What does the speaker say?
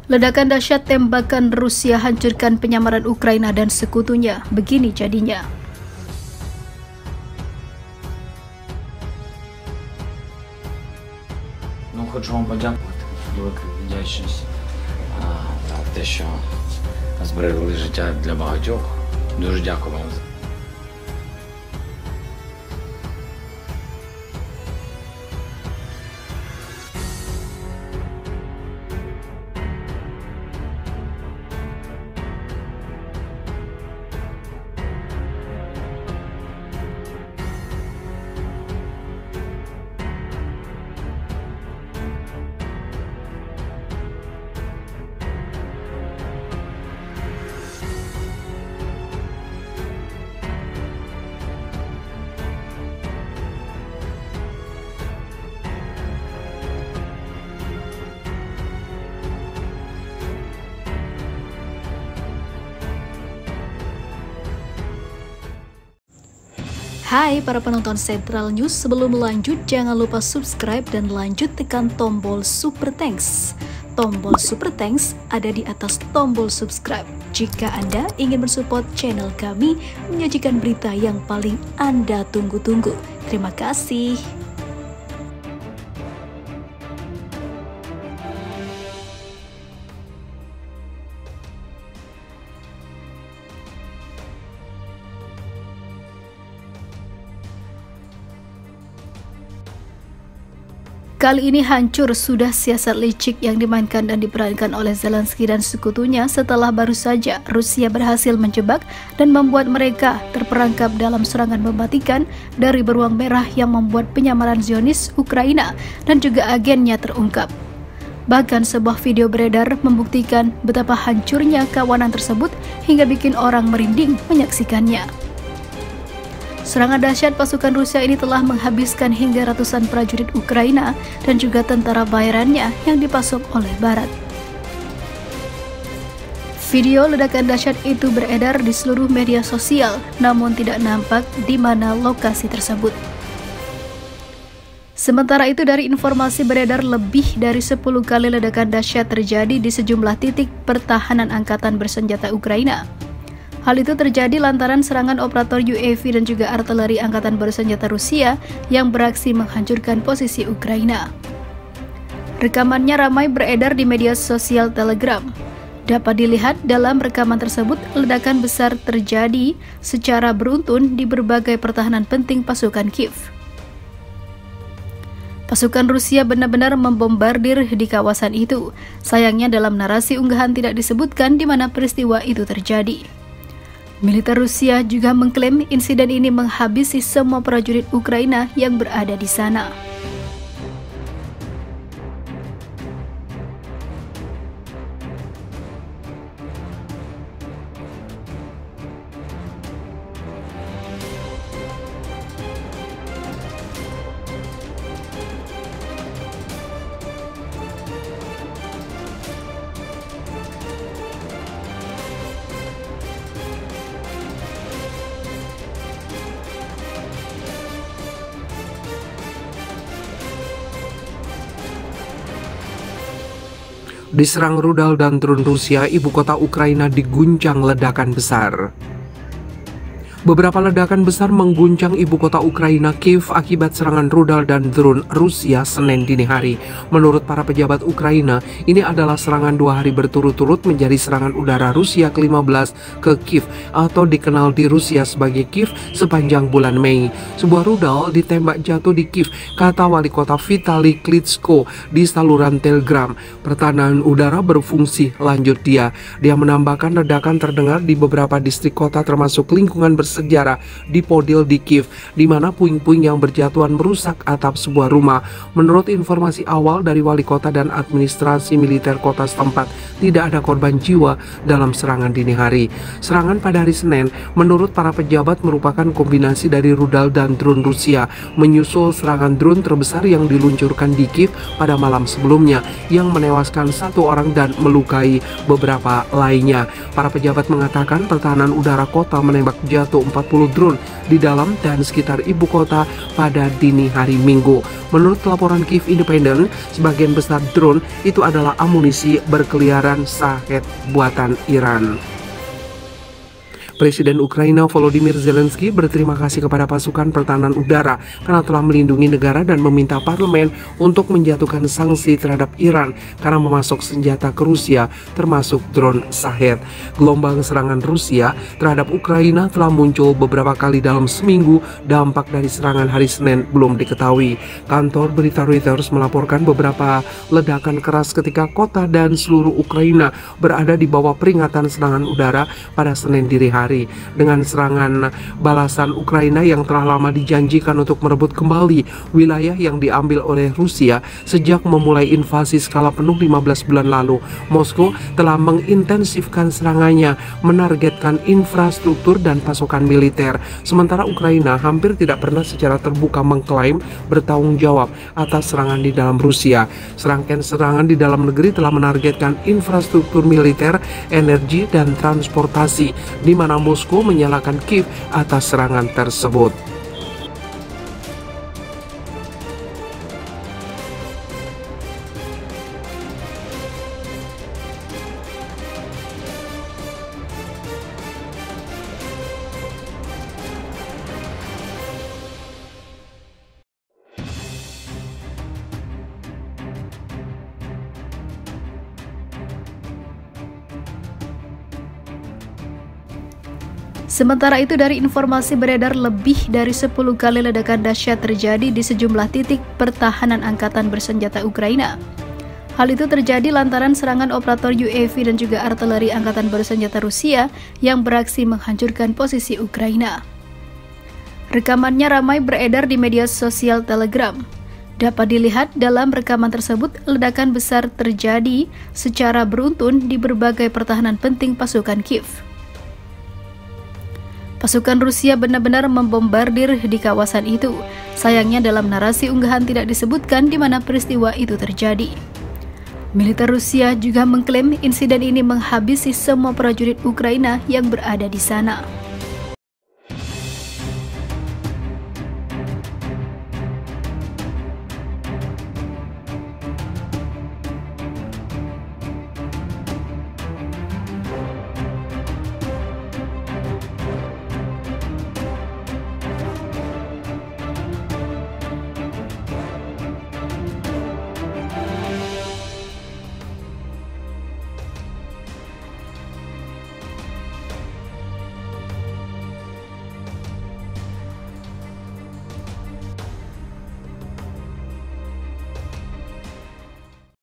Ledakan dahsyat tembakan Rusia hancurkan penyamaran Ukraina dan sekutunya. Begini jadinya. Хочу вам подякувати, велика вдячність за те, що зберегли життя для багатьох. Дуже дякую вам. Hai para penonton Central News, sebelum lanjut jangan lupa subscribe dan lanjut tekan tombol Super Thanks. Tombol Super Thanks ada di atas tombol subscribe. Jika Anda ingin mensupport channel kami menyajikan berita yang paling Anda tunggu-tunggu. Terima kasih. Kali ini hancur sudah siasat licik yang dimainkan dan diperankan oleh Zelensky dan sekutunya setelah baru saja Rusia berhasil menjebak dan membuat mereka terperangkap dalam serangan mematikan dari beruang merah yang membuat penyamaran Zionis Ukraina dan juga agennya terungkap. Bahkan sebuah video beredar membuktikan betapa hancurnya kawanan tersebut hingga bikin orang merinding menyaksikannya. Serangan dahsyat pasukan Rusia ini telah menghabiskan hingga ratusan prajurit Ukraina dan juga tentara bayarannya yang dipasok oleh Barat. Video ledakan dahsyat itu beredar di seluruh media sosial, namun tidak nampak di mana lokasi tersebut. Sementara itu, dari informasi beredar, lebih dari 10 kali ledakan dahsyat terjadi di sejumlah titik pertahanan angkatan bersenjata Ukraina. Hal itu terjadi lantaran serangan operator UAV dan juga artileri angkatan bersenjata Rusia yang beraksi menghancurkan posisi Ukraina. Rekamannya ramai beredar di media sosial Telegram. Dapat dilihat dalam rekaman tersebut, ledakan besar terjadi secara beruntun di berbagai pertahanan penting pasukan Kiev. Pasukan Rusia benar-benar membombardir di kawasan itu. Sayangnya dalam narasi unggahan tidak disebutkan di mana peristiwa itu terjadi. Militer Rusia juga mengklaim insiden ini menghabisi semua prajurit Ukraina yang berada di sana. Diserang rudal dan drone Rusia, ibu kota Ukraina diguncang ledakan besar. Beberapa ledakan besar mengguncang ibu kota Ukraina Kiev akibat serangan rudal dan drone Rusia Senin dini hari. Menurut para pejabat Ukraina, ini adalah serangan 2 hari berturut-turut menjadi serangan udara Rusia ke-15 ke Kiev atau dikenal di Rusia sebagai Kiev sepanjang bulan Mei. Sebuah rudal ditembak jatuh di Kiev, kata wali kota Vitali Klitschko di saluran Telegram. Pertahanan udara berfungsi, lanjut dia. Dia menambahkan ledakan terdengar di beberapa distrik kota termasuk lingkungan bersejarah di Podil di Kiev, di mana puing-puing yang berjatuhan merusak atap sebuah rumah. Menurut informasi awal dari wali kota dan administrasi militer kota setempat, tidak ada korban jiwa dalam serangan dini hari. Serangan pada hari Senin, menurut para pejabat, merupakan kombinasi dari rudal dan drone Rusia, menyusul serangan drone terbesar yang diluncurkan di Kiev pada malam sebelumnya, yang menewaskan 1 orang dan melukai beberapa lainnya. Para pejabat mengatakan pertahanan udara kota menembak jatuh drone di dalam dan sekitar ibu kota pada dini hari Minggu. Menurut laporan Kiev Independent, sebagian besar drone itu adalah amunisi berkeliaran Shahed buatan Iran. Presiden Ukraina Volodymyr Zelensky berterima kasih kepada pasukan pertahanan udara karena telah melindungi negara dan meminta parlemen untuk menjatuhkan sanksi terhadap Iran karena memasok senjata ke Rusia, termasuk drone Shahed. Gelombang serangan Rusia terhadap Ukraina telah muncul beberapa kali dalam seminggu. Dampak dari serangan hari Senin belum diketahui. Kantor berita Reuters melaporkan beberapa ledakan keras ketika kota dan seluruh Ukraina berada di bawah peringatan serangan udara pada Senin dini hari. Dengan serangan balasan Ukraina yang telah lama dijanjikan untuk merebut kembali wilayah yang diambil oleh Rusia sejak memulai invasi skala penuh 15 bulan lalu, Moskow telah mengintensifkan serangannya, menargetkan infrastruktur dan pasokan militer. Sementara Ukraina hampir tidak pernah secara terbuka mengklaim bertanggung jawab atas serangan di dalam Rusia. Serangkaian serangan di dalam negeri telah menargetkan infrastruktur militer, energi, dan transportasi, di mana Moskow menyalahkan Kiev atas serangan tersebut. Sementara itu, dari informasi beredar, lebih dari 10 kali ledakan dahsyat terjadi di sejumlah titik pertahanan angkatan bersenjata Ukraina. Hal itu terjadi lantaran serangan operator UAV dan juga artileri angkatan bersenjata Rusia yang beraksi menghancurkan posisi Ukraina. Rekamannya ramai beredar di media sosial Telegram. Dapat dilihat dalam rekaman tersebut, ledakan besar terjadi secara beruntun di berbagai pertahanan penting pasukan Kiev. Pasukan Rusia benar-benar membombardir di kawasan itu. Sayangnya dalam narasi unggahan tidak disebutkan di mana peristiwa itu terjadi. Militer Rusia juga mengklaim insiden ini menghabisi semua prajurit Ukraina yang berada di sana.